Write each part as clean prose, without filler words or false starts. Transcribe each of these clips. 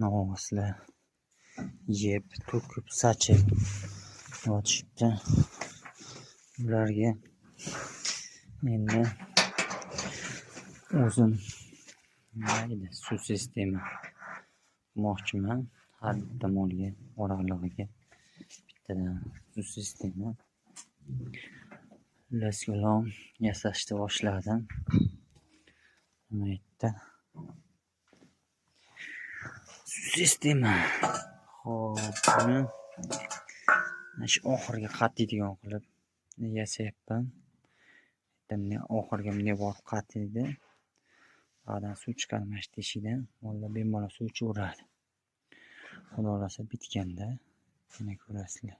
Novoslar yeb, to'kib, sachib yotishibdi. Ularga endi o'zim suv sistema qurmoqchiman. Har bitta molga oralig'iga bittadan suv sistema laskolon yasashni boshladim. Bu yerda suv sistema. Xo'p, buni shu oxirgi qatiydigan qilib yasayapman. Oxirgi bunday borib qatiydi. Ba'dan suv chiqarmash teshidan mollar bemalol suv ichaveradi. Xudo xohlasa bitganda yana ko'rasizlar.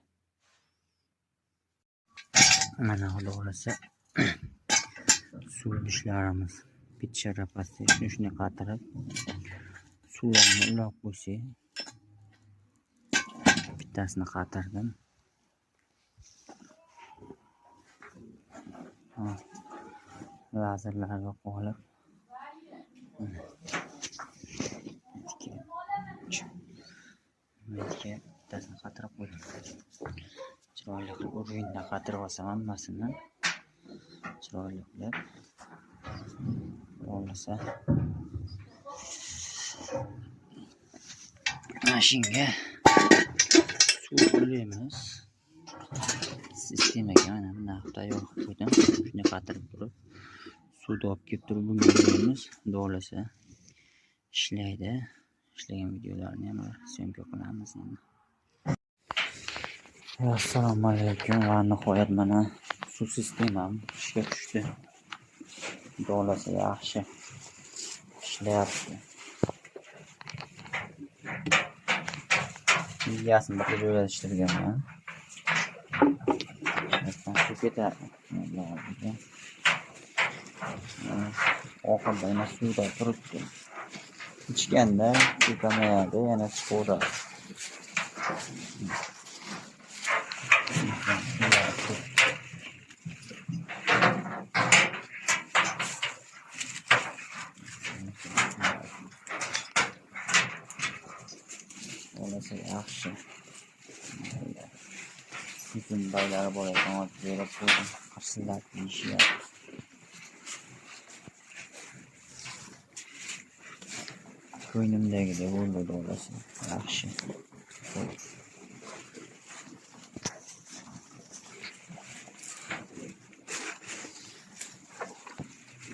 Mana xudo xohlasa suv idishlarimiz bitish arafasida shunday qatirib suvlarni ulab qo'ysak, bittasini qatirdim. Vazirlarga qolib bittasini qatirib qo'ydim. Chiroyli qilib o'rgunda qatirib olsam hammasini chiroyli qilib bo'lsa mashinga suv qo'yamiz. Sistemaga mana bunaqa tayyor qilib qo'ydim. Shuni qatirib turib suvni olib kelib turib bunga xudo xohlasa ishlaydi. Ishlagan videolarni ham syomka qilamiz endi. Assalomu alaykum va nihoyat mana suv sistemam ishga tushdi. Xudo xohlasa yaxshi ishlayapti. Miyasini bir joylashtirganman. Suv ketadi. Oxirida yana suvda turibdi. Ichganda suv kamayadi, yana chiqaveradi. Bo'lsa yaxshi. Bütün baylari bor ekan, berib qo'ydim. Qarsillab yeyishyapti. Ko'nglimdagidek bo'ldi, bo'lsa yaxshi.